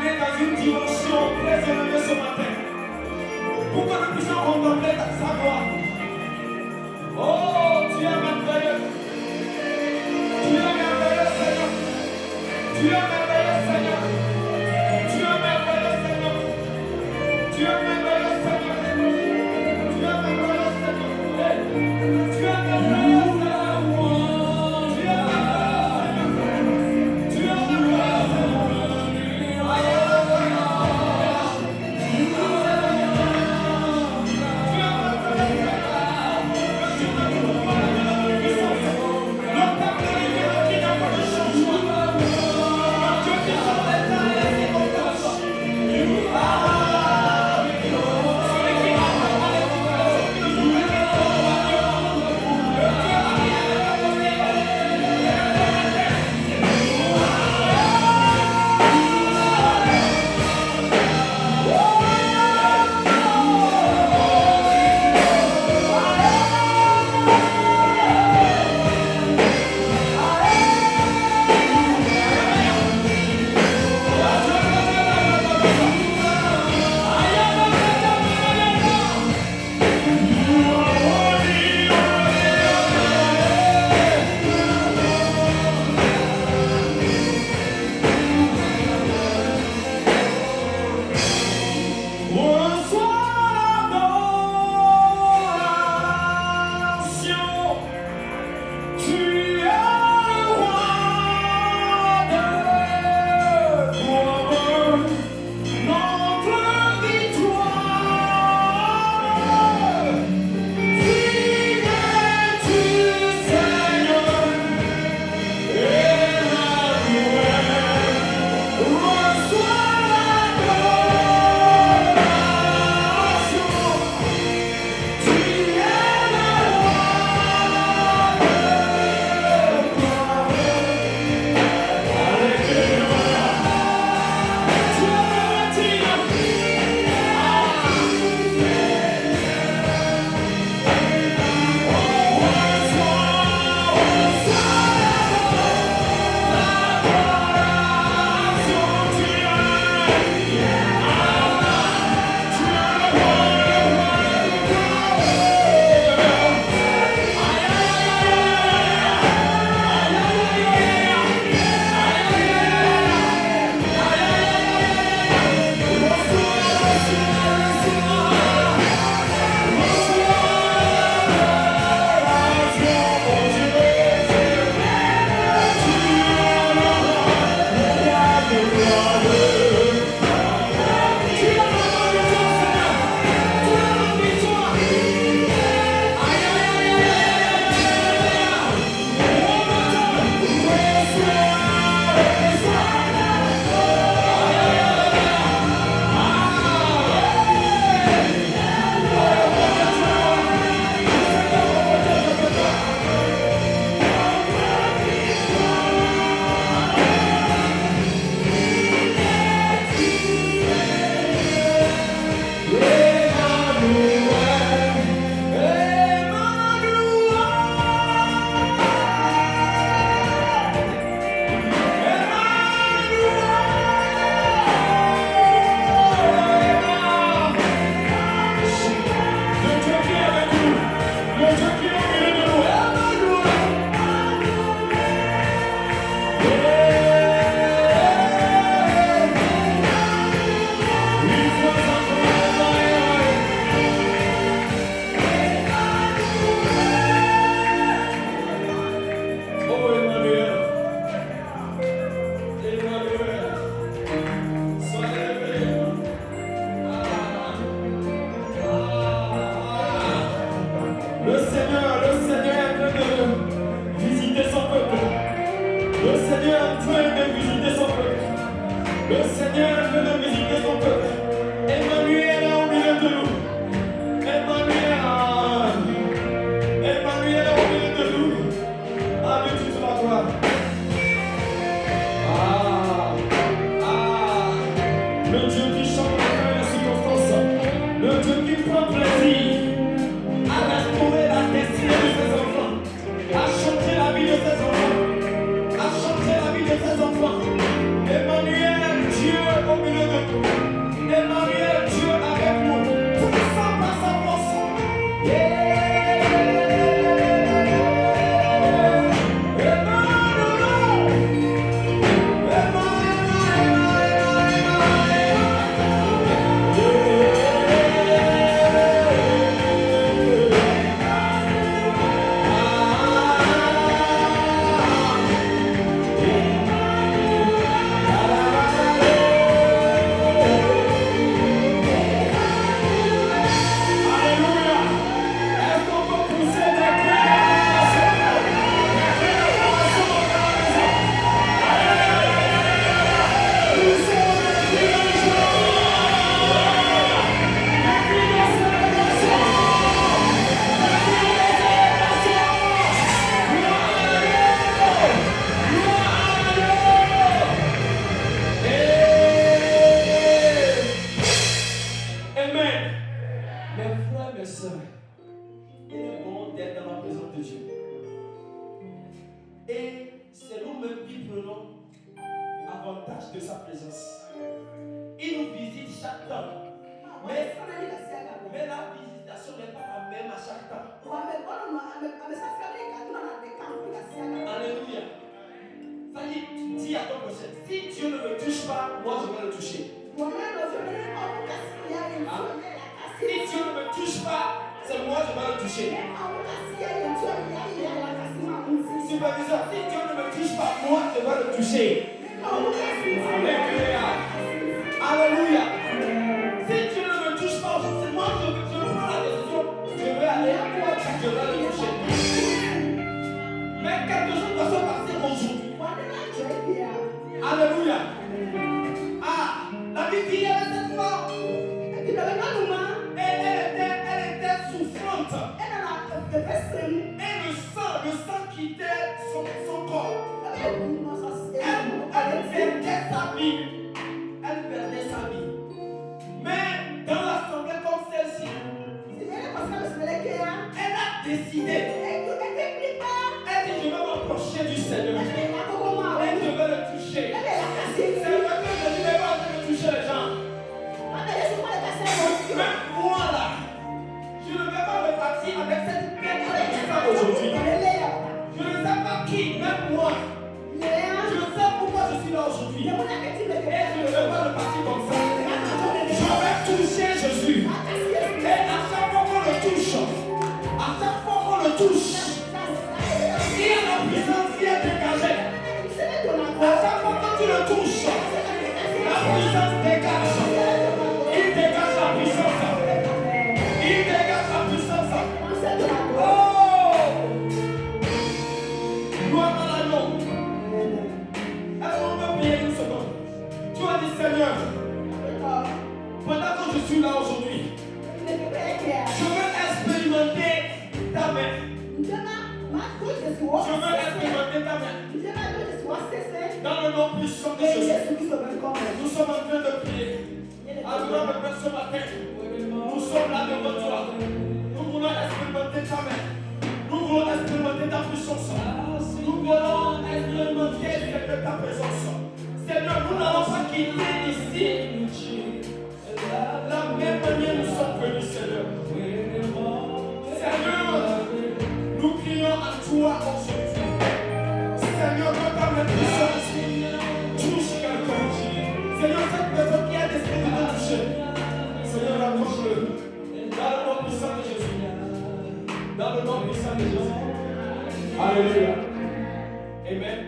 amener dans une dimension très élevée ce matin. Pour que nous puissions contempler sa gloire. Oh, tu es merveilleux. Tu es merveilleux, Seigneur. Tu es merveilleux, Seigneur. Tu es merveilleux, Seigneur. Tu es merveilleux, Seigneur. Tu es merveilleux, Seigneur. Hey. Tu es merveilleux, Seigneur. Emmanuel, Dieu au milieu prenons avantage de sa présence. Il nous visite chaque temps. Mais la visitation n'est pas la même à chaque temps. Alléluia. Ça dit, dis à ton prochain, si Dieu ne me touche pas, moi je vais le toucher. Si Dieu ne me touche pas, c'est moi je vais le toucher. Superviseur, si Dieu ne me touche pas, moi je vais le toucher. Alléluia. Alléluia. Si Dieu ne me touche pas, c'est moi je prends la décision. Je vais aller, je vais le toucher. Mais quelque chose doit se passer aujourd'hui. Alléluia. Ah, la Bible dit, il y avait cette femme. Elle était souffrante. Et le sang quittait son corps. Elle perdait sa vie. Elle perdait sa vie. Mais dans l'assemblée comme celle-ci, elle a décidé. Elle dit, je vais m'approcher du Seigneur. Et je vais le toucher. C'est vrai que je ne vais pas toucher les gens. Même moi là, je ne vais pas repartir avec cette peine aujourd'hui. Je ne sais pas qui, même moi. Je sais pourquoi je suis là aujourd'hui. Et je ne vais pas repartir comme ça. Je vais toucher Jésus. Et à chaque fois qu'on le touche, il y a la puissance qui est dégagée. À chaque fois que tu le touches, la puissance dégage. Il dégage la puissance. Il dégage la puissance. Oh! Gloire à l'agneau. Est-ce qu'on peut prier une seconde? Tu as dit, Seigneur, pendant que je suis là aujourd'hui, je veux expérimenter ta main. Je veux expérimenter ta main. Dans le nom puissant de Jésus, nous sommes en train de prier. Adorons le Père ce matin. Nous sommes là devant toi. Nous voulons expérimenter ta main. Nous voulons expérimenter ta puissance. Nous voulons expérimenter ta présence. Seigneur, nous n'allons pas quitter ici. La même manière nous sommes venus, Seigneur. Seigneur, nous crions à toi aujourd'hui. Seigneur, que ta main puissance touche quelqu'un. Seigneur, cette personne qui a décidé de te toucher. Seigneur, approche-le. Dans le nom puissant de Jésus. Dans le nom puissant de Jésus. Alléluia. Amen.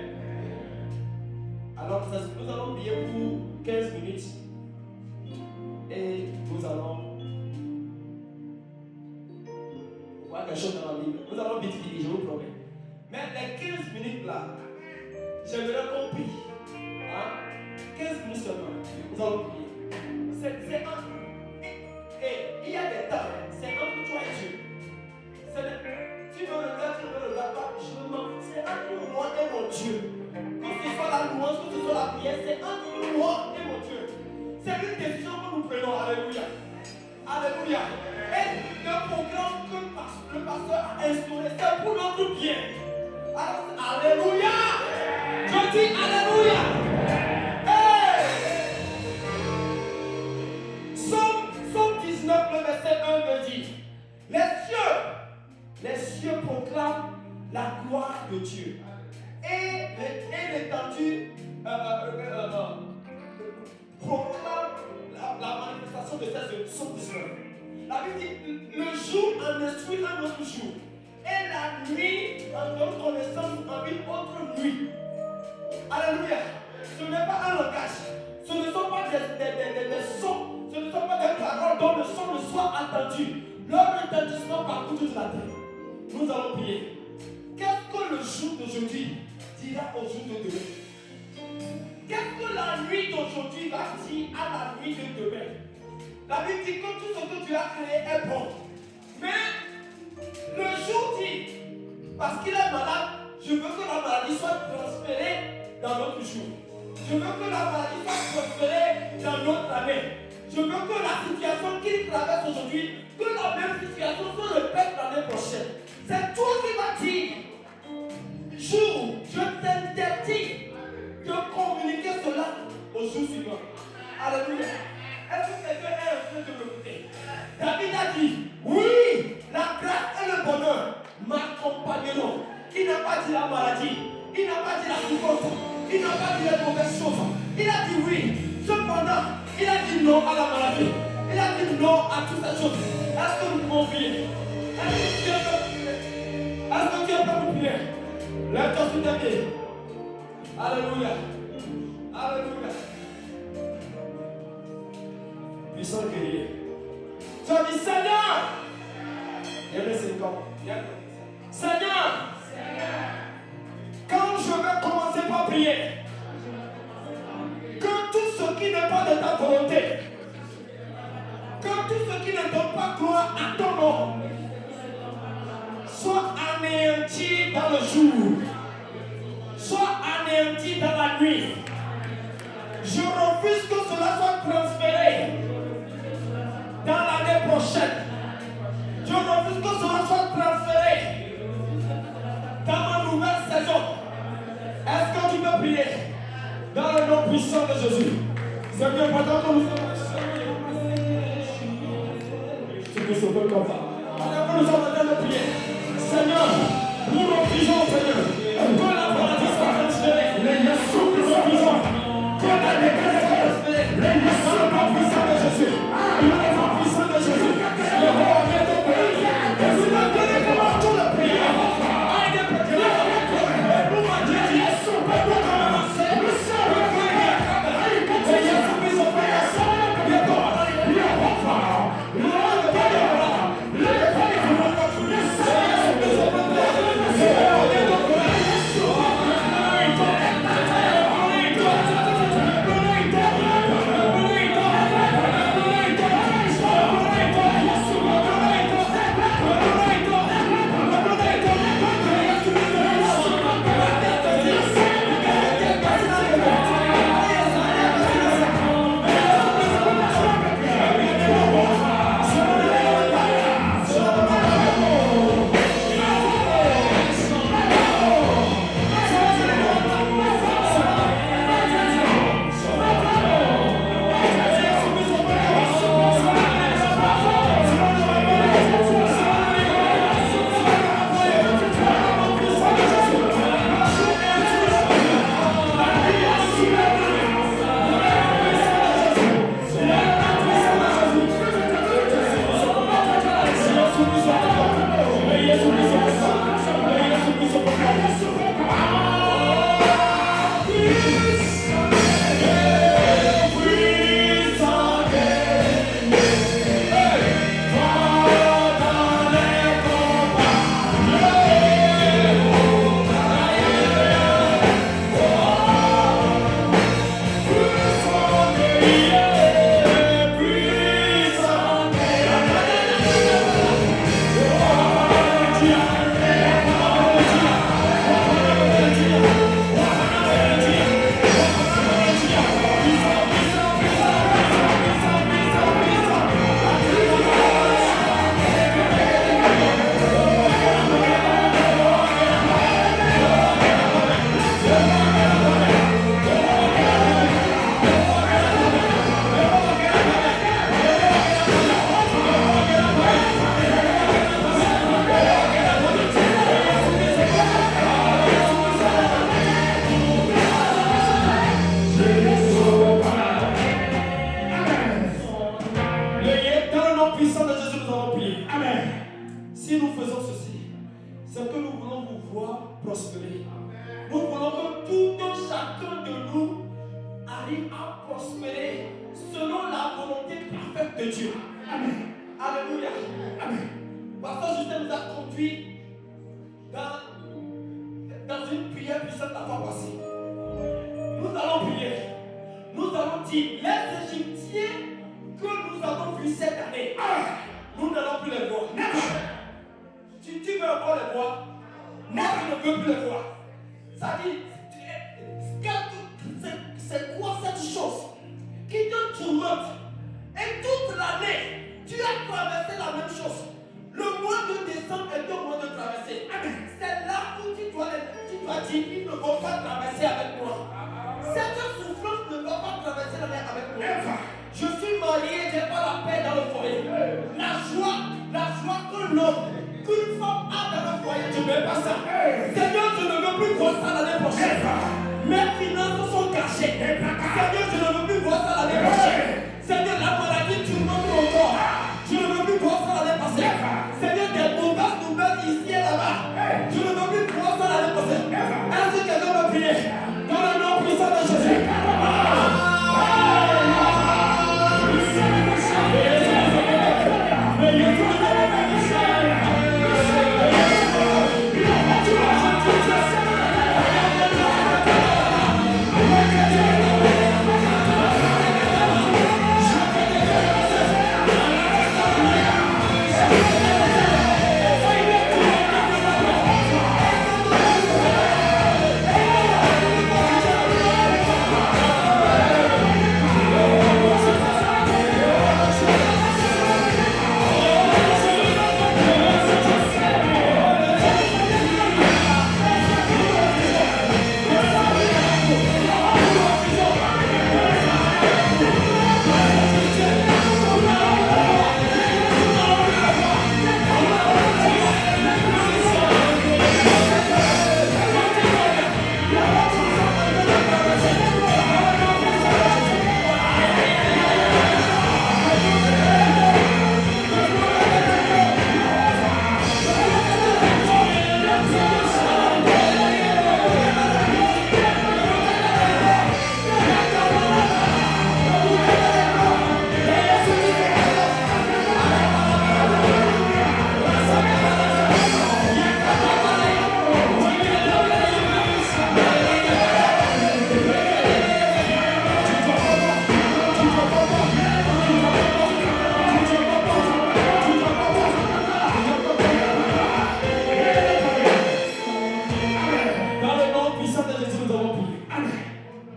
Alors, nous allons prier pour 15 minutes. Et nous allons voir quelque chose dans la Bible. Nous allons vite finir, je vous promets. Mais les 15 minutes là, j'aimerais qu'on prie. Hein? 15 minutes seulement. Nous allons prier. C'est un. Et il y a des temps, c'est entre toi et Dieu. Tu me regardes, tu ne me regardes pas, je me m'en fous. C'est entre moi et mon Dieu. Que ce soit la louange, que ce soit la prière, c'est entre moi et mon Dieu. C'est une décision que nous prenons. Alléluia. Alléluia. Et le programme que le pasteur a instauré, c'est pour notre bien. Alors, alléluia. Je dis alléluia. Hey. Somme 19, le verset 1 me dit, les cieux proclament la gloire de Dieu. Et l'étendue proclame la manifestation de Somme 19. La Bible dit, le jour en instruit un autre jour. Et la nuit en donne connaissance en une autre nuit. Alléluia. Ce n'est pas un langage. Ce ne sont pas des sons. Ce ne sont pas des paroles dont le son ne soit entendu. Leur retentissement partout toute la terre. Nous allons prier. Qu'est-ce que le jour d'aujourd'hui dira au jour de demain? Qu'est-ce que la nuit d'aujourd'hui va dire à la nuit de demain? La Bible dit que tout ce que Dieu a créé est bon. Mais le jour dit, parce qu'il est malade, je veux que la maladie soit transférée dans notre jour. Je veux que la maladie soit transférée dans notre année. Je veux que la situation qu'il traverse aujourd'hui, que la même situation se répète l'année prochaine. C'est toi qui vas dire, jour, je t'interdis besoin. Alléluia. Est-ce que quelqu'un est en train de m'écouter? David a dit, oui, la grâce et le bonheur m'accompagneront. Il n'a pas dit la maladie, il n'a pas dit la souffrance, il n'a pas dit les mauvaises choses. Il a dit oui. Cependant, il a dit non à la maladie. Il a dit non à toutes ces choses. Est-ce que nous pouvons prier? Est-ce que Dieu peut prier? Est-ce que Dieu peut vous prier? Lève-toi sur tes pieds. Alléluia. Alléluia. Puissant guerrier. Tu as dit Seigneur. Il y a Seigneur. Quand je vais commencer par prier, que tout ce qui n'est pas de ta volonté, que tout ce qui ne donne pas gloire à ton nom, soit anéanti dans le jour, soit anéanti dans la nuit. Je refuse que cela soit transféré dans l'année prochaine. Je refuse que cela soit transféré dans ma nouvelle saison. Est-ce que tu peux prier dans le nom puissant de Jésus? Seigneur, pendant que nous sommes tu peux sauver comme ça. Pendant que nous sommes en train de prier, Seigneur, nous refusons, Seigneur, que la maladie soit transférée. Nous refusons que la détresse soit transférée. Dans le nom puissant de Jésus. Dans le nom puissant de Jésus. Le roi vient de prier. Et vous ne donnez comment tout le prier.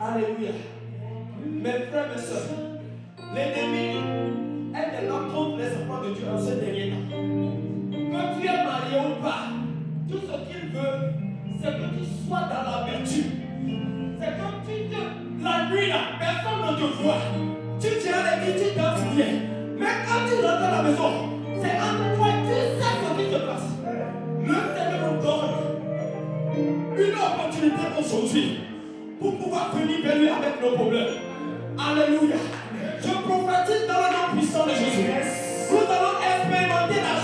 Alléluia. Mes frères, mes soeurs, l'ennemi est là contre les enfants de Dieu en ce dernier temps. Que tu es marié ou pas, tout ce qu'il veut, c'est que tu sois dans la vertu. C'est comme la nuit là, personne ne te voit. Tu tiens l'église, tu danses bien. Mais quand tu rentres à la maison, c'est entre toi, tu sais ce qui se passe. Le Seigneur nous donne une opportunité aujourd'hui pour pouvoir venir vers lui avec nos problèmes. Alléluia. Je prophétise dans le nom puissant de Jésus. Nous allons expérimenter la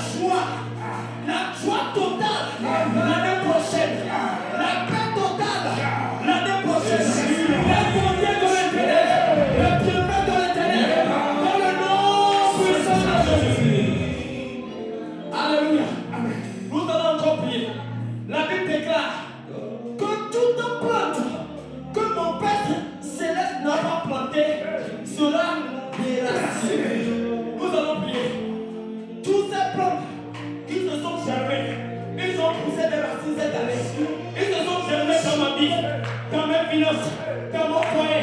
joie totale l'année prochaine. La paix totale l'année prochaine. La bonté de l'Éternel, le bienfait de l'Éternel, dans le nom puissant de Jésus. Alléluia. Nous allons encore prier. La Bible déclare que toute plante que mon Père Céleste n'a pas plantée sera déracinée. Nous allons prier. Tous ces plantes qui se sont germées, ils ont poussé des racines cette année. Ils se sont germés dans ma vie, dans mes finances, dans mon foyer,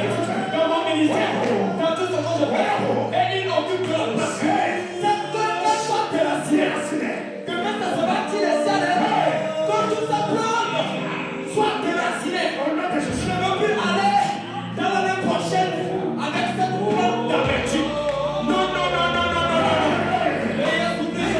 dans mon ministère, dans tout ce que je fais. Et ils occupent la place. Cette plante soit déracinée. Que quand ça se bâtit les ciels, que tout ça plante soit déraciné. Je ne veux plus aller dans l'année prochaine avec cette plante d'avertu. Non, non, non, non, non, non, non. Et écoutez,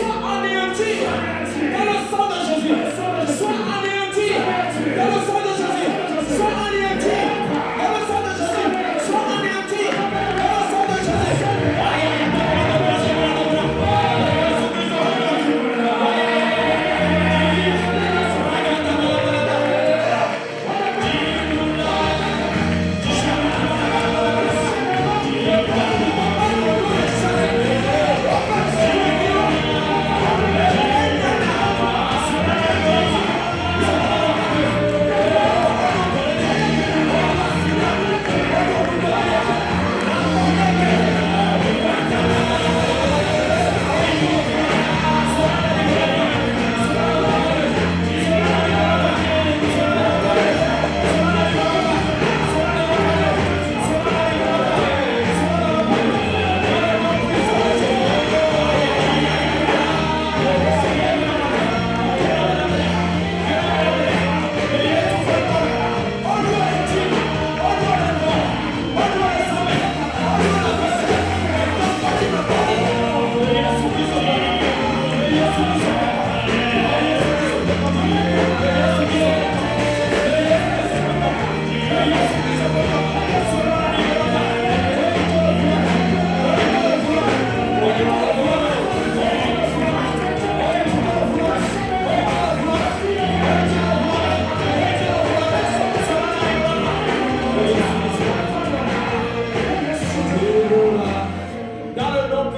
Sois anéanti dans le sang de Jésus.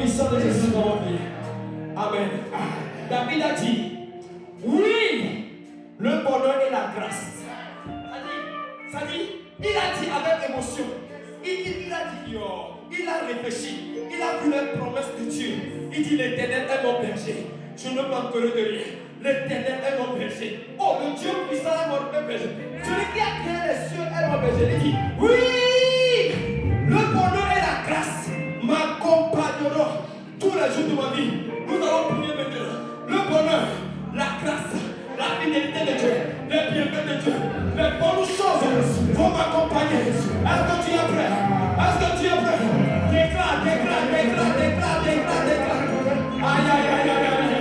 puissant de Jésus dans votre vie. Amen. David a dit, oui, le bonheur et la grâce. Ça dit, il a dit avec émotion. Il a dit, il a réfléchi. Il a vu les promesses de Dieu. Il dit, l'Éternel est mon berger. Je ne manquerai de rien. L'Éternel est mon berger. Oh, le Dieu puissant est mon berger. Celui qui a créé les cieux est mon berger. Il dit, oui, le bonheur et la grâce m'accompagneront tous les jours de ma vie. Nous allons prier maintenant. Le bonheur, la grâce, la fidélité de Dieu, les bienfaits de Dieu, les bonnes choses vont m'accompagner. Est-ce que tu es prêt? Est-ce que tu es prêt? Déclare, déclare, déclare, déclare, déclare, déclare. Aïe, aïe, aïe, aïe, aïe.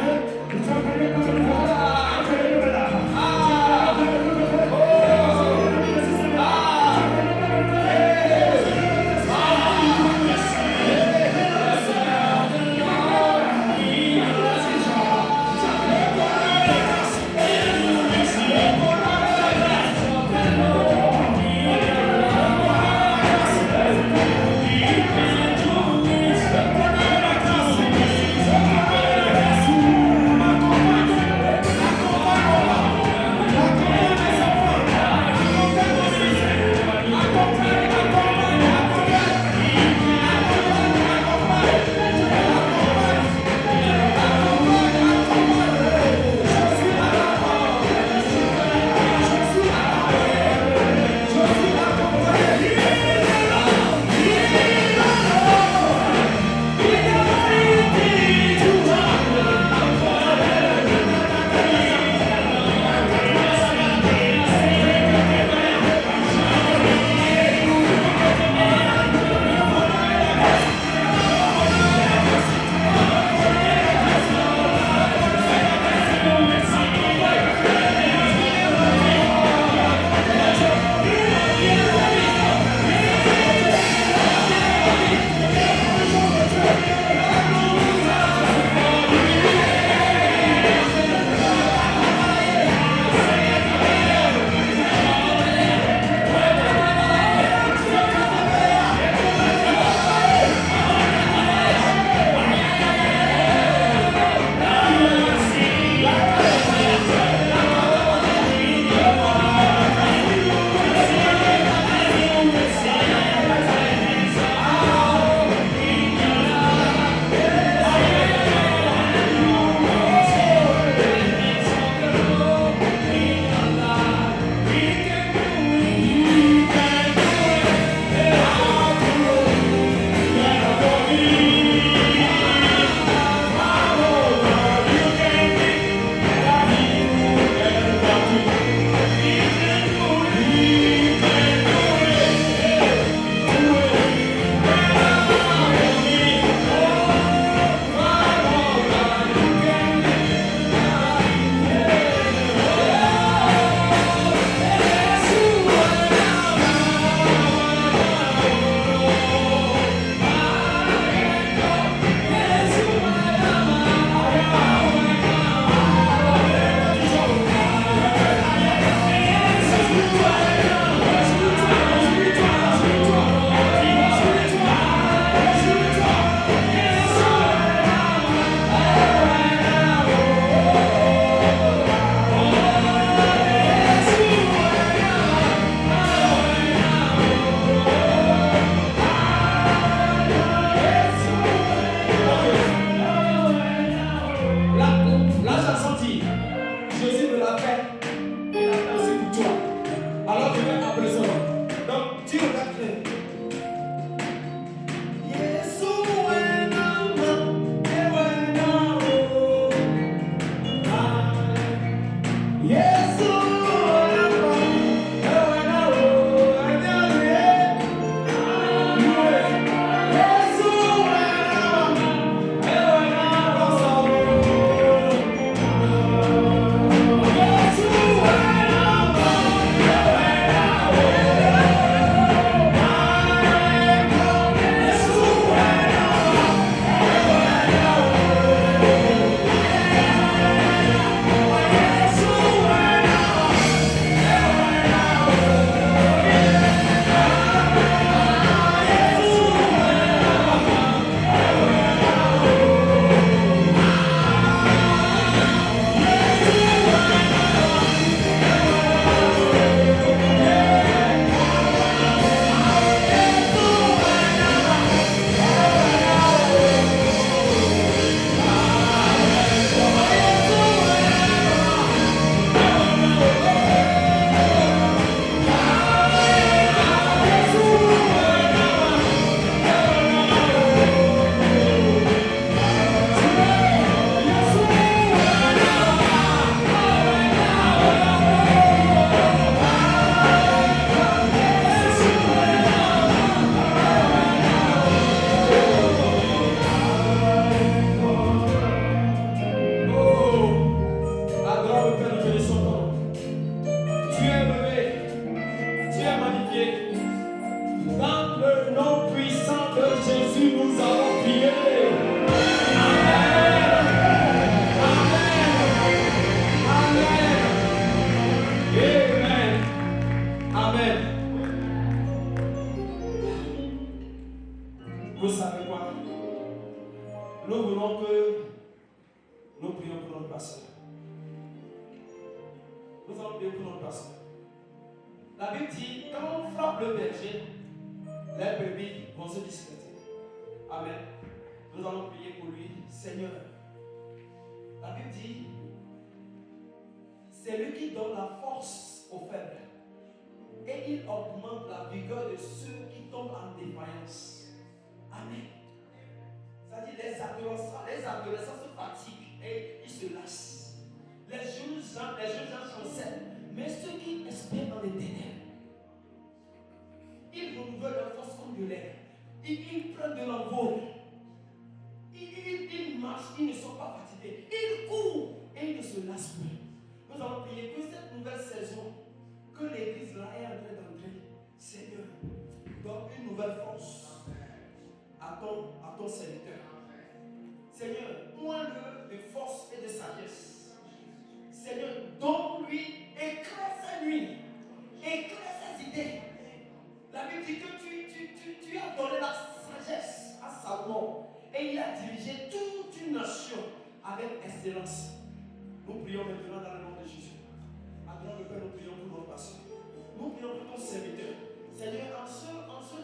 Nous voulons que nous prions pour notre pasteur. Nous allons prier pour notre pasteur. La Bible dit, quand on frappe le berger, les brebis vont se disperser. Amen. Nous allons prier pour lui. Seigneur, la Bible dit, c'est lui qui donne la force aux faibles. Et il augmente la vigueur de ceux qui tombent en défaillance. Amen. C'est-à-dire les adolescents se fatiguent et ils se lassent. Les jeunes gens chancellent. Mais ceux qui espèrent dans les ténèbres, ils renouvellent leur force comme de l'air. Ils prennent de l'envol. Ils marchent, ils ne sont pas fatigués. Ils courent et ils ne se lassent plus. Nous allons prier que cette nouvelle saison, que l'église là est en train d'entrer, Seigneur, donne une nouvelle force à ton serviteur. Seigneur, moins-le de force et de sagesse. Seigneur, donne-lui, éclaire sa nuit, éclaire ses idées. La Bible dit que tu as donné la sagesse à Salomon et il a dirigé toute une nation avec excellence. Nous prions maintenant dans le nom de Jésus. Maintenant, le Père, nous prions pour notre pasteur. Nous prions pour ton serviteur. Seigneur, en ce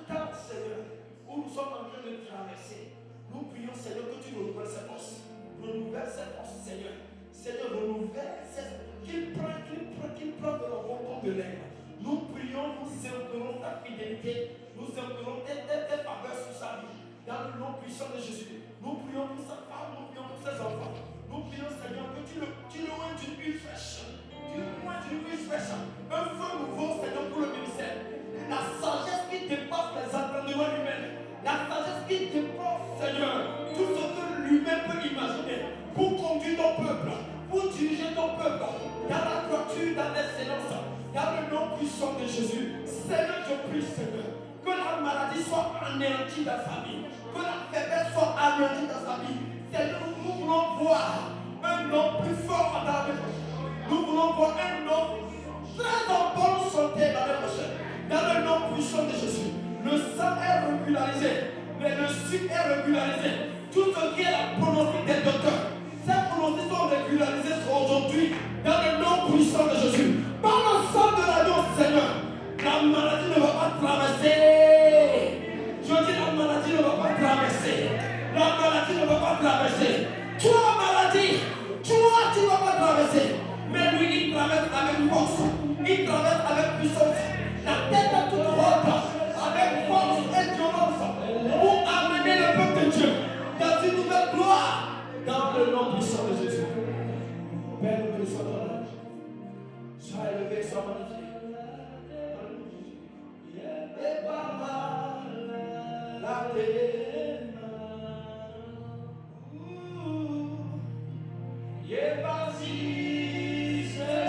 temps, Seigneur, où nous sommes en train de traverser, nous prions, Seigneur, que tu renouvelles ses forces. Renouvelle ses forces, Seigneur. Seigneur, renouvelle ses forces. Qu'il prenne de l'envol comme de l'air. Nous prions, nous implorons ta fidélité. Nous implorons tes faveurs sur sa vie. Dans le nom puissant de Jésus. Nous prions pour sa femme, nous prions pour ses enfants. Nous prions, Seigneur, que tu le oins d'une huile fraîche. Tu le oins d'une huile fraîche. Un feu nouveau, Seigneur, pour le ministère. La sagesse qui dépasse les entendements humains. La sagesse qui dépasse, Seigneur, tout ce que l'humain peut imaginer. Pour conduire ton peuple. Pour diriger ton peuple. Dans la droiture, dans l'excellence. Dans le nom puissant de Jésus. Seigneur, je prie, Seigneur, que la maladie soit anéantie dans sa vie. Que la faiblesse soit anéantie dans sa vie. Seigneur, nous voulons voir un homme plus fort dans l'année prochaine. Nous voulons voir un homme très en bonne santé dans l'année prochaine. Dans le nom puissant de Jésus. Le sang est régularisé. Mais le sucre est régularisé. Tout ce qui est la pronostic des docteurs. Ces pronostics sont régularisés aujourd'hui. Dans le nom puissant de Jésus. Par le sang de l'agneau, Seigneur. La maladie ne va pas traverser. Je dis la maladie ne va pas traverser. La maladie ne va pas traverser. Toi, maladie, toi, tu ne vas pas traverser. Mais lui, il traverse avec force. Il traverse avec puissance. La tête à toute haute, avec force et violence. Pour amener le peuple de Dieu dans une nouvelle gloire. Dans le nom puissant de Jésus. Père, nous bénissons ton nom. Sois élevé, sois magnifié. Et par la peine. Et vas-y, c'est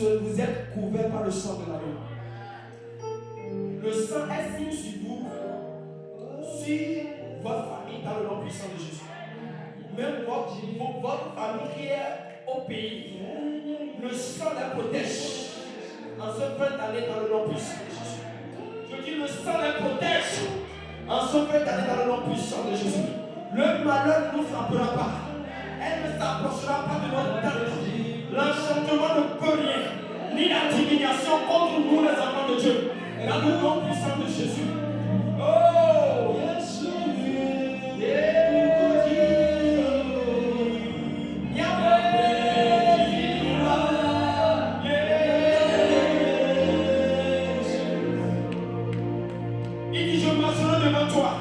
vous êtes couverts par le sang de l'agneau. Le sang est signe sur vous, sur votre famille dans le nom puissant de Jésus. Même votre famille qui est au pays, le sang la protège en ce fin d'année dans le nom puissant de Jésus. Je dis le sang la protège en ce fin d'année dans le nom puissant de Jésus. Le malheur ne nous frappera pas. Elle ne s'approchera pas de notre tente. L'enchantement ne peut rien, ni la divination contre nous les enfants de Dieu. Dans le nom puissant de Jésus. Oh, Jésus. Il dit, je marcherai devant toi.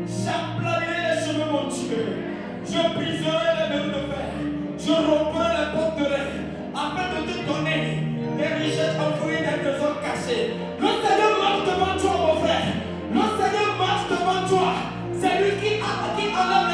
J'aplanirai les chemins montueux. Je briserai les verrous de fer. Je romprai les portes de l'air. Afin de te donner des richesses enfouies, des trésors cachés. Le Seigneur marche devant toi, mon frère. Le Seigneur marche devant toi. C'est lui qui enlève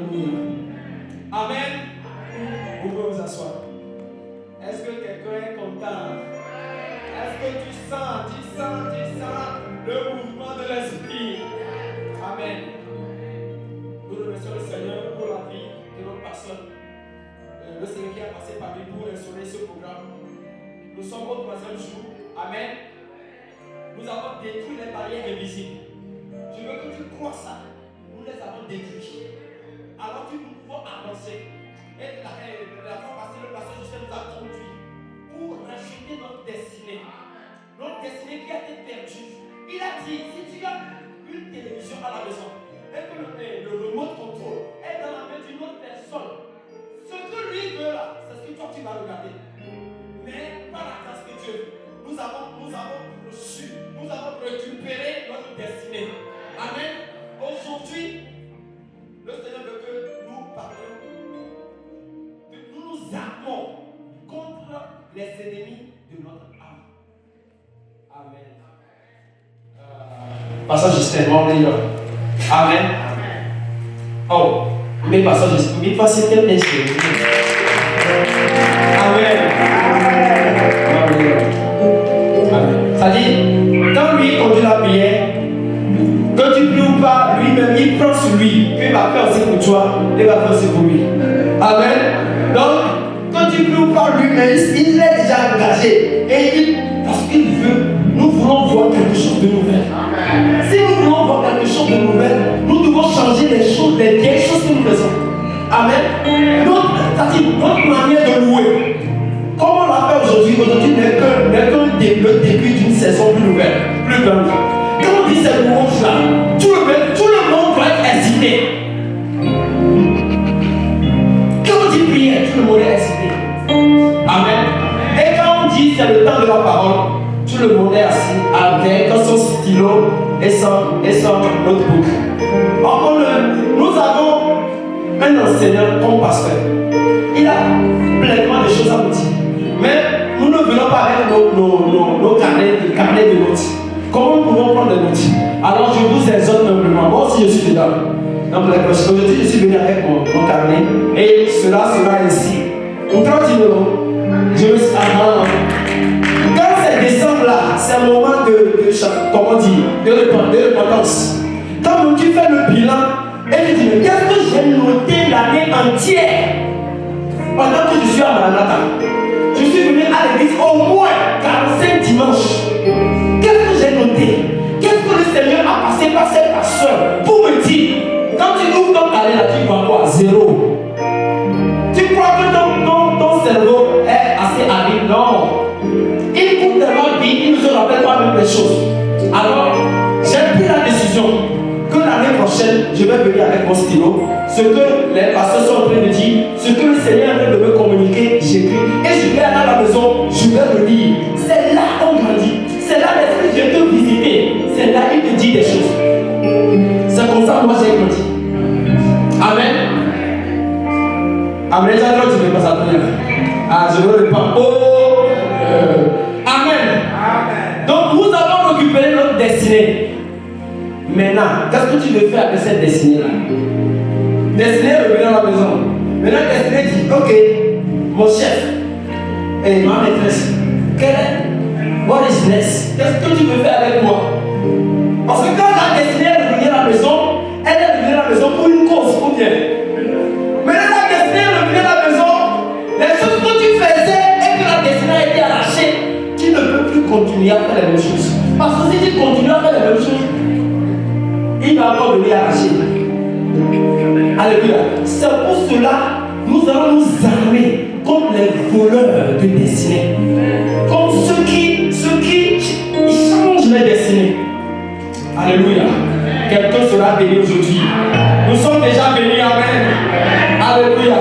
Alléluia. Amen. Vous pouvez vous asseoir. Est-ce que quelqu'un est content? Est-ce que tu sens le mouvement de l'esprit? Amen. Nous remercions le Seigneur pour la vie de notre personne. Le Seigneur qui a passé parmi nous pour instaurer ce programme. Nous sommes au 3e jour. Amen. Nous avons détruit les barrières invisibles. Je veux que tu crois ça. Nous les avons détruits. Alors que nous pouvons avancer. Et la fois passée, le pasteur Joseph nous a conduit pour racheter notre destinée. Notre destinée qui a été perdue. Il a dit, si tu as une télévision à la maison et que le remote control est dans la main d'une autre personne, ce que lui veut là, c'est ce que toi tu vas regarder. Mais par la grâce de Dieu, nous avons reçu, nous avons récupéré notre destinée. Amen. Aujourd'hui, le Seigneur veut que nous parlions, que nous nous armons contre les ennemis de notre âme. Amen. Pasteur Justin, mon Dieu. Amen. Oh, mais Pasteur Justin, mais pas c'était bien sûr. Amen. Amen. Ça dit, quand lui conduit la prière, quand tu pries ou pas, lui-même, il prend sur lui. Puis il va faire aussi pour toi, il va faire aussi pour lui. Amen. Donc, quand tu pries ou pas, lui-même, il est déjà engagé. Et parce qu'il veut, nous voulons voir quelque chose de nouvel. Amen. Si nous voulons voir quelque chose de nouvel, nous devons changer les choses, les vieilles choses que nous faisons. Amen. Notre manière de louer. Comme on l'a fait aujourd'hui, aujourd'hui n'est que le début d'une saison plus nouvelle, plus grande. Quand on dit ces louanges-là, tout le monde doit être excité. Quand on dit prière, tout le monde est excité. Amen. Et quand on dit c'est le temps de la parole, tout le monde est assis avec son stylo et son notebook. Nous avons un enseignant comme pasteur. Il a pleinement de choses à nous dire. Mais nous ne venons pas avec nos carnets de notes. Comment nous pouvons prendre des notes? Alors je vous exhorte humblement. Moi aussi je suis dedans. Donc aujourd'hui je suis venu avec mon carnet. Et cela sera ainsi. Je me suis quand c'est décembre là, c'est un moment de repentance. Quand tu fais le bilan et tu dis, mais qu'est-ce que j'ai noté l'année entière pendant que je suis à Maranatha? Je suis venu à l'église au moins 45 dimanches. Qu'est-ce que j'ai noté? Qu'est-ce que le Seigneur a passé par cette personne pour me dire, quand tu ouvres ton carnet là, tu vois quoi? Zéro. Tu crois que ton cerveau est assez habile? Non. Il coûte tellement vite, il ne se rappelle pas même les choses. Alors, j'ai pris la décision que l'année prochaine, je vais venir avec mon stylo. Ce que les pasteurs sont en train de dire, ce que le Seigneur est en train de me communiquer, j'écris. Et je vais aller à la maison, je vais le lire. C'est là qu'on grandit. C'est là l'esprit vient te visiter. C'est là qu'il te dit des choses. C'est comme ça que moi j'ai grandi. Amen. Amen. J'adore, tu ne peux pas s'attendre. Ah, je veux le pas. Oh, Amen. Donc nous avons récupéré notre destinée. Maintenant, qu'est-ce que tu veux faire avec cette destinée-là? Destinée est revenue à la maison. Maintenant, destinée dit, ok, mon chef et ma maîtresse, what is next? Qu'est-ce que tu veux faire avec moi? Parce que quand la destinée est revenue à la maison, elle est revenue à la maison pour une cause, ou bien. Maintenant, la destinée est revenue à la maison, les choses que tu faisais et que la destinée a été arrachée, tu ne peux plus continuer à faire les mêmes choses. Parce que si tu continues à faire les mêmes choses, il va encore venir arracher. Alléluia. C'est pour cela nous allons nous armer contre les voleurs de destinée. Contre ceux qui changent les destinées. Alléluia. Quelqu'un sera béni aujourd'hui. Nous sommes déjà bénis. Amen. Alléluia.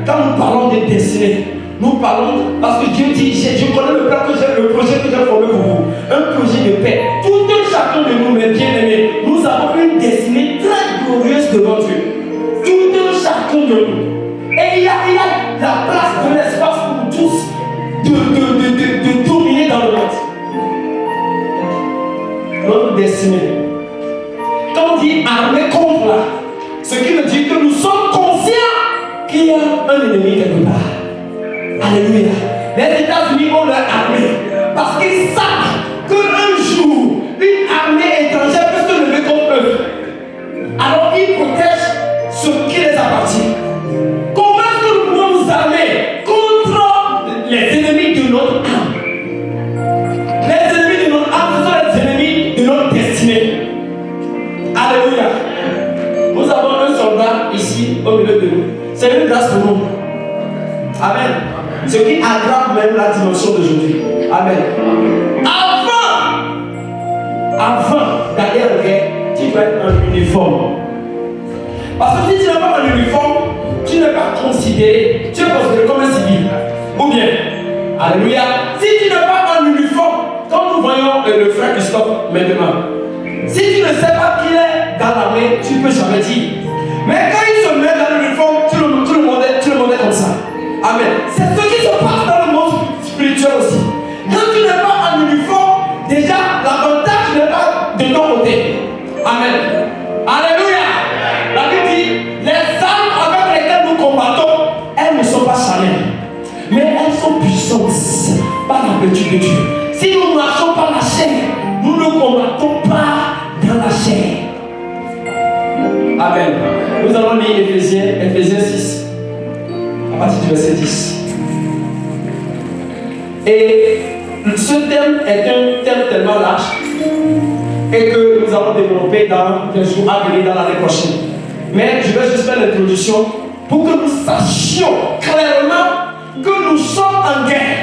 Quand nous parlons de destinée, nous parlons parce que Dieu dit, je connais le projet que j'ai formé pour vous. Un projet de paix. Tout un chacun de nous, mes bien-aimés, nous avons une destinée très glorieuse devant Dieu. Tout un chacun de nous. Et il y a la place de l'espace pour nous tous de dominer dans le monde. Notre destinée. Quand on dit armée contre là, ce qui veut dire que nous sommes contre un ennemi quelque part. Alléluia. Les États-Unis ont leur armée parce qu'ils savent qu'un jour, une armée étrangère peut se lever contre eux. Alors ils protègent ce qui les appartient. Comment est-ce que nous pouvons nous armer contre les ennemis de notre âme? Les ennemis de notre âme, ce sont les ennemis de notre destinée. Alléluia. Nous avons un soldat ici au milieu de nous. C'est une grâce pour nous. Amen. Ce qui aggrave même la dimension d'aujourd'hui. Amen. Avant d'aller à la guerre, tu dois être en uniforme. Parce que si tu n'es pas en uniforme, tu n'es pas considéré, tu es considéré comme un civil. Ou bien, alléluia, si tu n'es pas en uniforme, comme nous voyons le frère Christophe maintenant, si tu ne sais pas qu'il est dans l'armée, tu ne peux jamais dire. Mais quand il se met dans l'uniforme, tout le monde est comme ça. Amen. C'est ce qui se passe dans le monde spirituel aussi. Quand tu n'es pas en uniforme, déjà l'avantage n'est pas de ton côté. Amen. Alléluia. La Bible dit, les armes avec lesquelles nous combattons, elles ne sont pas charnelles, mais elles sont puissantes par la vertu de Dieu. Si nous marchons par la chair, nous ne combattons pas dans la chair. Amen. Nous allons lire Éphésiens 6, à partir du verset 10. Et ce thème est un thème tellement large et que nous allons développer dans les jours à venir, dans l'année prochaine. Mais je vais juste faire l'introduction pour que nous sachions clairement que nous sommes en guerre.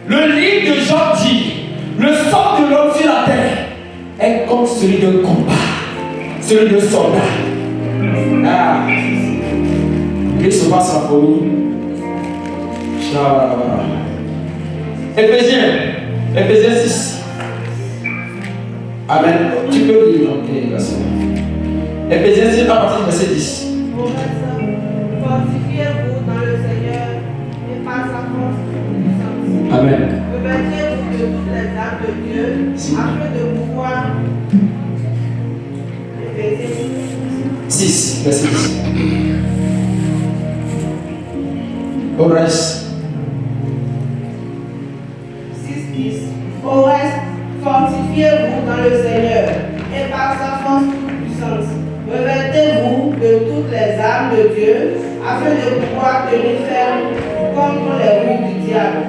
Le livre de Job dit, le sort de l'homme sur la terre est comme celui d'un combat, celui d'un soldat. Ah, il se passe en famille. Éphésiens 6. Amen. Tu peux lire. Éphésiens 6 à partir du verset 10. Fortifiez-vous dans le Seigneur et par sa force puissance. Amen. Revêtez-vous de toutes les armes de Dieu afin de pouvoir. Éphésiens 6, verset 10. Au reste. 6:10. Au reste, fortifiez-vous dans le Seigneur et par sa force puissance. Revêtez-vous de toutes les armes de Dieu afin de pouvoir tenir ferme contre les rues du diable.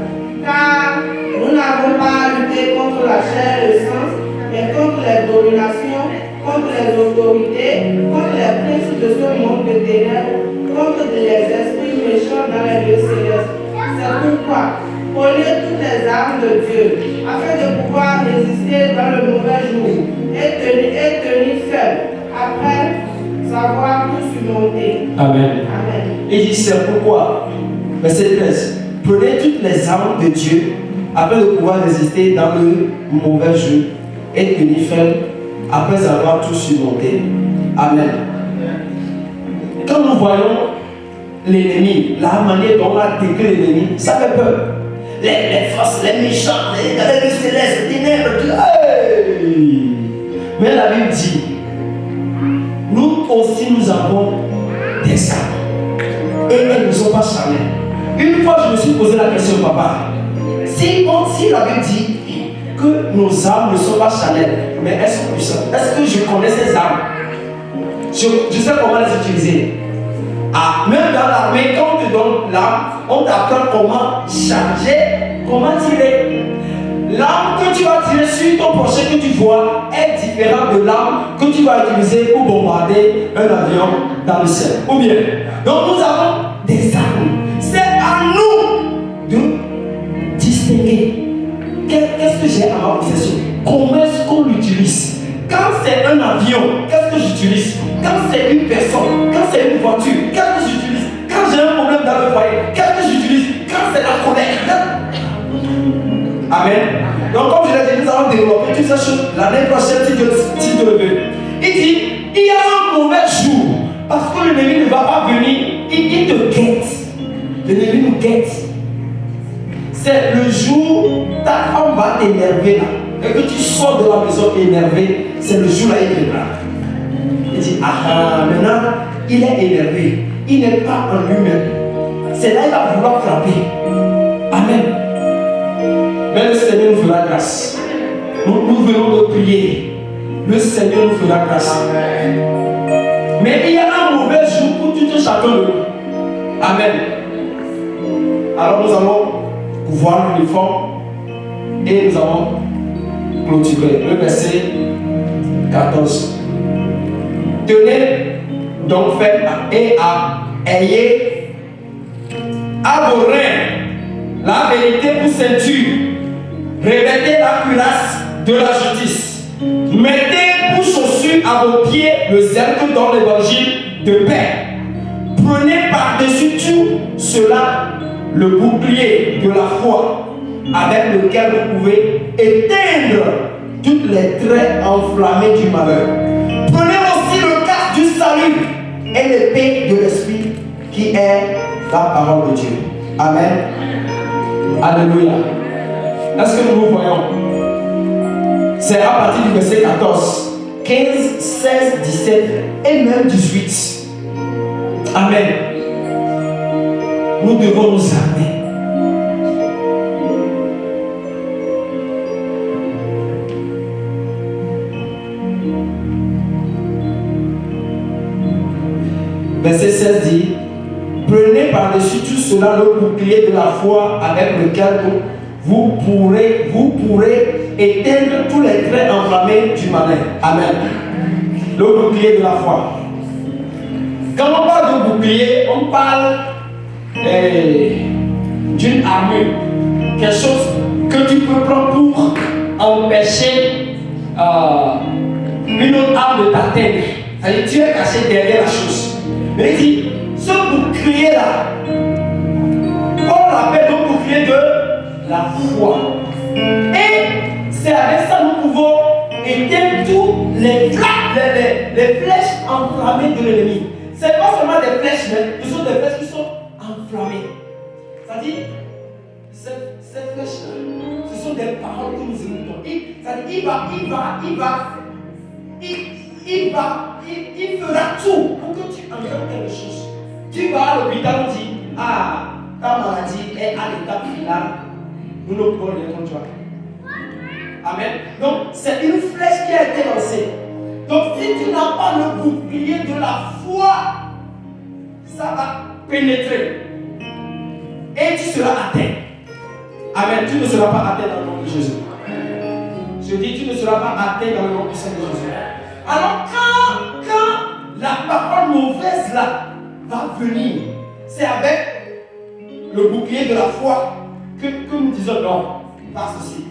Car nous n'avons pas à lutter contre la chair et le sang, mais contre les dominations, contre les autorités, contre les princes de ce monde de ténèbres, contre les esprits méchants dans les lieux célestes. C'est pourquoi prenez toutes les armes de Dieu afin de pouvoir résister dans le mauvais jour et tenir ferme après savoir tout surmonter. Amen. Amen. Il dit c'est pourquoi, verset 13, prenez toutes les armes de Dieu afin de pouvoir résister dans le mauvais jour et tenir ferme après avoir tout surmonté. Amen. Quand nous voyons l'ennemi, la manière dont on a décrit l'ennemi, ça fait peur. Les forces, les méchants, les célestes, les ténèbres, hey! Mais la Bible dit, nous aussi nous avons des armes et elles ne sont pas charnelles. Une fois je me suis posé la question, papa, si la Bible dit que nos armes ne sont pas charnelles, mais elles sont puissantes, est-ce que je connais ces armes? Je sais comment les utiliser. Ah, même dans l'armée, quand on te donne l'arme, on t'apprend comment charger, comment tirer. L'arme que tu vas tirer sur ton prochain que tu vois est différente de l'arme que tu vas utiliser pour bombarder un avion dans le ciel. Ou bien, donc nous avons des armes. C'est à nous de distinguer qu'est-ce que j'ai à ma possession, comment est-ce qu'on l'utilise. Quand c'est un avion, qu'est-ce que j'utilise? Quand c'est une personne, quand c'est une voiture, qu'est-ce que j'utilise? Quand j'ai un problème dans le foyer, qu'est-ce que j'utilise? Quand c'est la colère. Amen. Donc comme je l'ai dit, nous allons développer toutes ces choses l'année prochaine si Dieu le veut. Il dit, il y a un mauvais jour, parce que l'ennemi ne va pas venir, il te guette. L'ennemi nous guette. C'est le jour où ta femme va t'énerver là. Et que tu sors de la maison énervé, c'est le jour là il viendra. Il dit, ah, maintenant, il est énervé. Il n'est pas en lui-même. c'est là qu'il va vouloir frapper. Amen. Mais le Seigneur nous fera grâce. Nous venons de prier. Le Seigneur nous fera grâce. Mais il y a un mauvais jour pour tout un chacun de nous. Amen. Alors nous allons voir l'uniforme et nous allons clôturer le verset 14. Tenez donc faites et ayez à vos reins la vérité pour ceinture. Revêtez la cuirasse de la justice. Mettez pour chaussure à vos pieds le zèle que donne l'évangile de paix. Prenez par-dessus tout cela le bouclier de la foi avec lequel vous pouvez éteindre toutes les traits enflammés du malheur. Prenez aussi le casque du salut et l'épée de l'esprit qui est la parole de Dieu. Amen. Alléluia. Est-ce que nous voyons? C'est à partir du verset 14, 15, 16, 17 et même 18. Amen. Nous devons nous armer. Verset 16 dit: prenez par-dessus tout cela le bouclier de la foi avec lequel vous pourrez éteindre tous les traits enflammés du malin. Amen. Le bouclier de la foi. Quand on parle de bouclier, on parle d'une armure, quelque chose que tu peux prendre pour empêcher une autre arme de t'atteindre. C'est-à-dire, tu es caché derrière la chose. Mais il dit, ce bouclier-là, on l'appelle le bouclier de la foi. Et c'est avec ça que nous pouvons éteindre tous les flèches enflammées de l'ennemi. Ce n'est pas seulement des flèches, mais ce sont des flèches qui sont enflammées. C'est-à-dire, ces flèches-là, ce sont des paroles que nous écoutons. Il fera tout pour que tu entendes quelque chose. Tu vas à l'hôpital, on dit, ah, ta maladie est à l'étape finale. Nous ne pouvons rien contre toi. Amen. Donc, c'est une flèche qui a été lancée. Donc, si tu n'as pas le bouclier de la foi, ça va pénétrer. Et tu seras atteint. Amen. Tu ne seras pas atteint dans le nom de Jésus. Je dis, tu ne seras pas atteint dans le nom puissant de Jésus. Alors, quand la parole mauvaise là va venir, c'est avec le bouclier de la foi que nous disons non, pas ceci.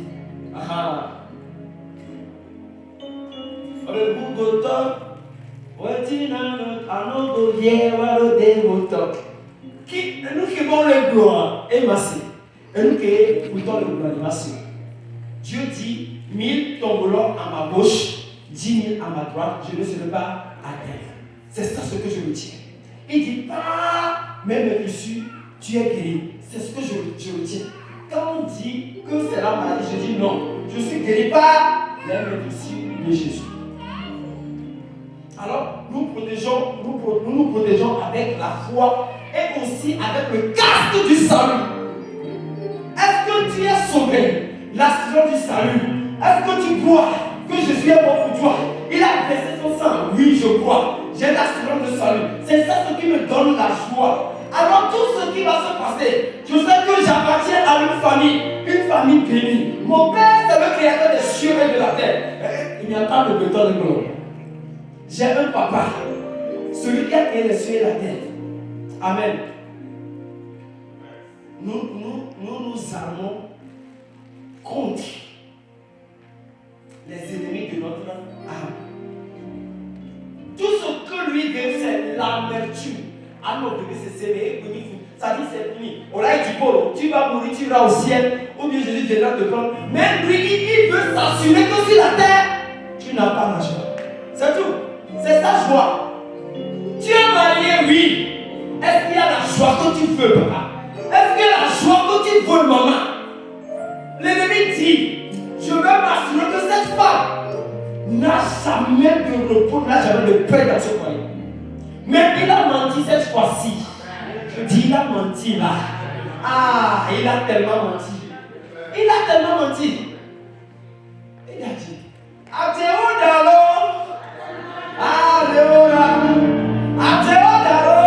Qui nous qui avons le gloire et massé, et nous qui pourtant le gloire et massé. Dieu dit 1000 tomberont à ma gauche, 10 000 à ma droite, je ne serai pas atteint. C'est ça ce que je retiens. Il dit pas, même mes blessures, tu es guéri. C'est ce que je retiens. Quand on dit que c'est la maladie, je dis non, je suis guéri par les blessures de Jésus. Alors, nous nous protégeons avec la foi et aussi avec le casque du salut. Est-ce que tu es sauvé? L'assurance du salut. Est-ce que tu crois que Jésus est mort pour toi? Il a versé son sang. Oui, je crois. J'ai l'assurance de salut. C'est ça ce qui me donne la joie. Alors tout ce qui va se passer, je sais que j'appartiens à une famille bénie. Mon Père, c'est le créateur des cieux et de la terre. Il n'y a pas de béton de gloire. J'ai un papa, celui qui a créé les cieux et la terre. Amen. Nous armons contre les ennemis de notre âme. Tout ce que lui veut, c'est l'amertume. Ah non, c'est sévère, ça dit c'est fini. On l'a dit, tu vas mourir, tu iras au ciel, ou bien Jésus viendra te prendre. Mais lui, il veut s'assurer que sur la terre, tu n'as pas la joie. C'est tout. C'est sa joie. Tu es marié, oui. Est-ce qu'il y a la joie que tu veux, papa? Est-ce qu'il y a la joie que tu veux, maman? L'ennemi dit, je veux m'assurer que cette femme n'a jamais de repos, n'a jamais de paix dans ce foyer. Mais il a menti cette fois-ci. Je dis, il a menti là. Ah, il a tellement menti. Il a tellement menti. Il a dit, Ateodalo. Ateodalo. Ateodalo.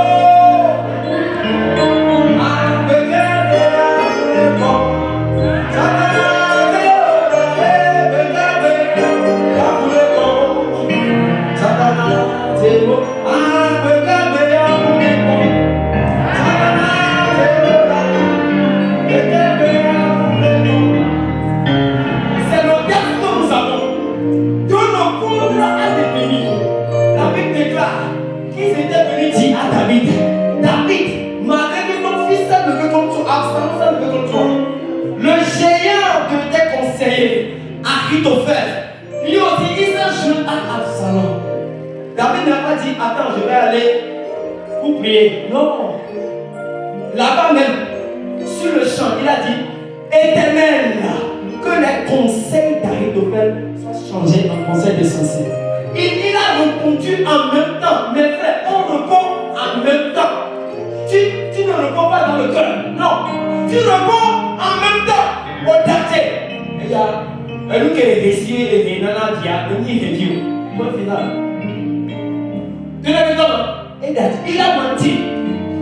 Ahitophel, lui aussi il s'est joint à Absalom. David n'a pas dit attends, je vais aller pour prier. Non. Là-bas même, sur le champ, il a dit Éternel, que les conseils d'Ahitophel soient changés en conseils de sensé. Il a répondu en même temps. Mes frères, on répond en même temps. Tu ne réponds pas dans le cœur. Non. Tu réponds en même temps au daté. Il y a elle qui est décidée et nana dia de ni review. Point final. Tu l'as vu comment? Il a menti.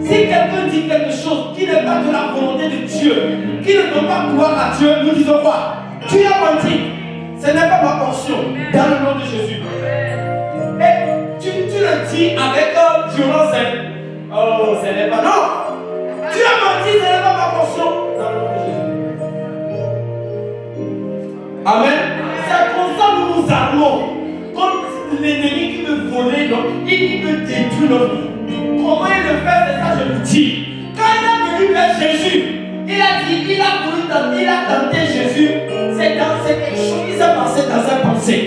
Si quelqu'un dit quelque chose qui n'est pas de la volonté de Dieu, qui ne donne pas gloire à Dieu, nous disons quoi? Tu as menti. Ce n'est pas ma portion. Dans le nom de Jésus. Et tu le dis avec violence. Oh, ce n'est pas. Non. Tu as menti, ce n'est pas ma portion. Dans le nom de Jésus. Amen. C'est comme ça que nous nous armons. Comme l'ennemi qui veut voler, donc, il veut détruire notre vie. Comment il le fait, c'est ça je vous dis. Quand il est venu vers Jésus, il a dit, il a tenté Jésus. C'est quelque chose qui s'est passé dans sa pensée.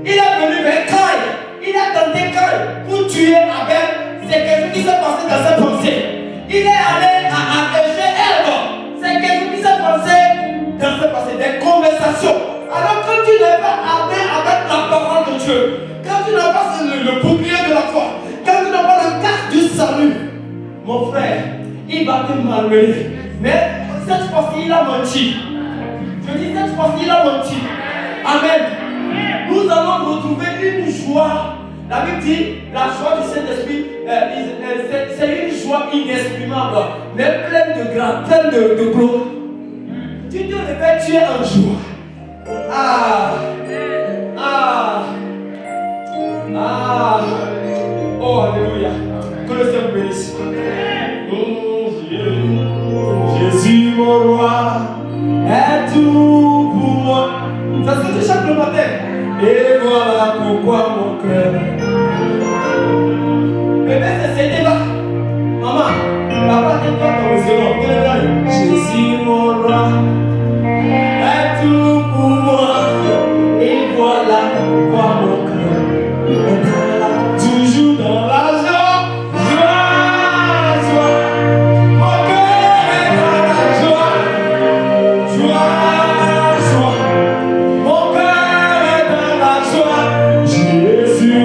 Il est venu vers Caïn. Il a tenté Caïn pour tuer Abel. C'est quelque chose qui s'est passé dans sa pensée. Il est allé à empêcher Ève. C'est quelque chose qui s'est passé dans sa pensée. Des conversations. Alors quand tu n'es pas armé avec la parole de Dieu, quand tu n'as pas le bouclier de la foi, quand tu n'as pas le casque du salut, mon frère, il va te malmener. Mais cette fois-ci, il a menti. Je dis cette fois-ci, il a menti. Amen. Nous allons retrouver une joie. La Bible dit, la joie du Saint-Esprit, c'est une joie inexprimable, mais pleine de grâce, pleine de gloire. Tu te réveilles, tu es en joie. Oh, alléluia. Que le Seigneur vous bénisse. Jésus, mon roi, est tout pour moi. Ça se dit chaque matin. Et voilà pourquoi mon cœur. Bébé, c'est là. Maman, papa, t'es pas dans le second. Jésus, mon roi, est tout pour moi. Et voilà pourquoi mon cœur est toujours dans la joie. Joie. Mon cœur est dans la joie. Joie. Mon cœur est dans la joie. Jésus,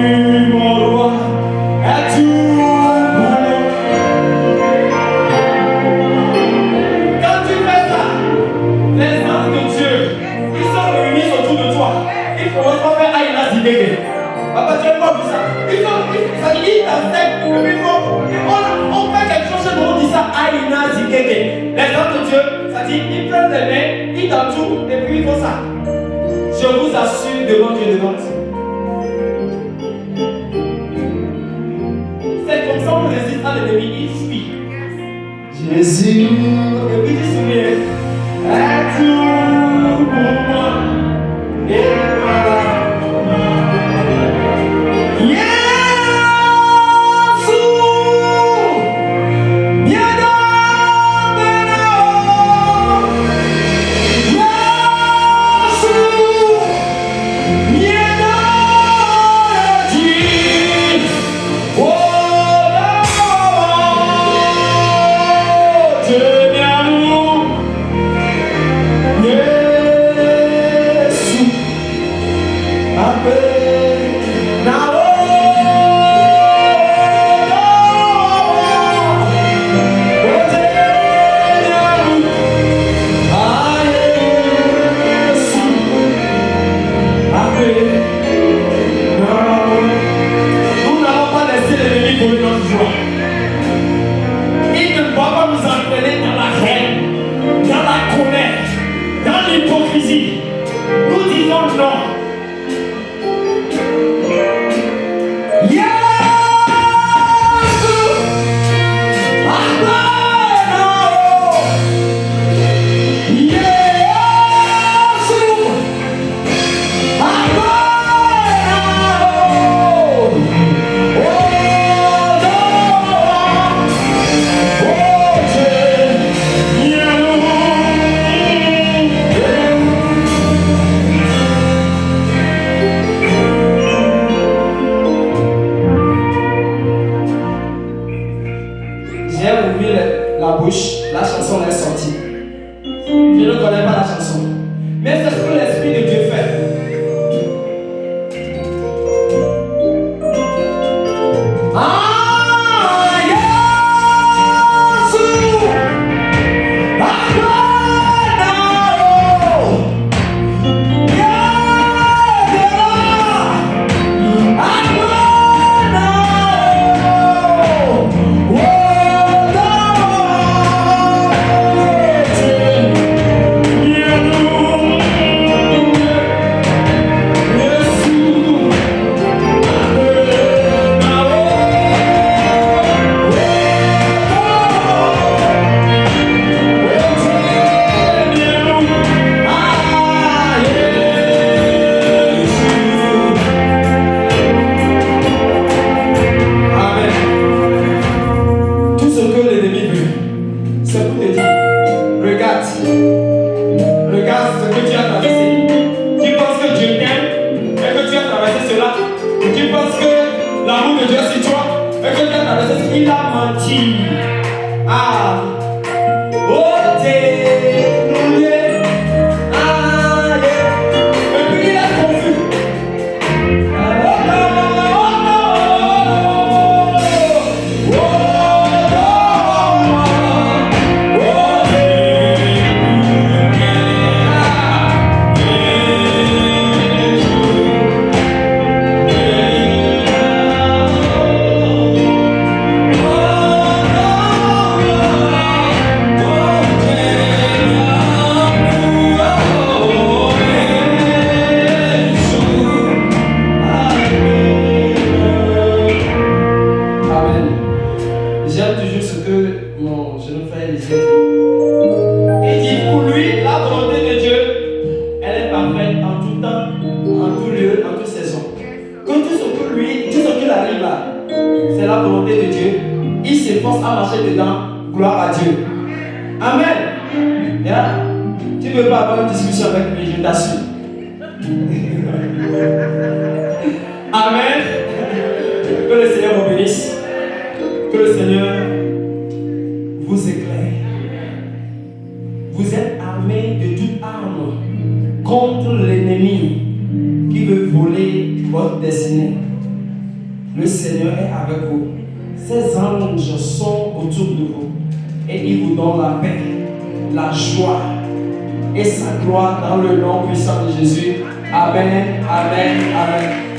mon roi, est tout pour moi. Quand tu fais ça, les anges de Dieu, ils sont réunis autour de toi. Ils ne commencent pas à faire Aïna Zidege. Papa, tu n'as pas vu ça. Ils t'enseignent. Et puis on fait quelque chose chez nous, on dit ça Aïna Zidege. Les anges de Dieu, ça dit, ils prennent les mains, ils t'entourent, et puis ils font ça. Je vous assure devant Dieu devant. C'est comme ça qu'on résiste à l'ennemi, il fuit. Jésus, et puis tu souviens, est tout pour moi. Et voilà. voler notre joie. Il ne va pas nous entraîner dans la haine, dans la colère, dans l'hypocrisie. Nous disons non. La chanson est sortie. Je ne connais pas la chanson. Mais c'est ce que l'Esprit de Dieu fait. Il a menti. Et puis il est confus. J'aime toujours ce que mon jeune frère disait. Il dit pour lui, la volonté de Dieu, elle est parfaite en tout temps, en tout lieu, en toute saison. Que tout ce qu'il arrive là, c'est la volonté de Dieu. Il s'efforce à marcher dedans. Gloire à Dieu. Amen. Yeah. Tu ne veux pas avoir une discussion avec lui, je t'assure. Amen. Que le Seigneur vous bénisse. Que le Seigneur vous éclaire. Vous êtes armés de toute arme contre l'ennemi qui veut voler votre destinée. Le Seigneur est avec vous. Ses anges sont autour de vous et ils vous donnent la paix, la joie et sa gloire dans le nom puissant de Jésus. Amen, amen, amen.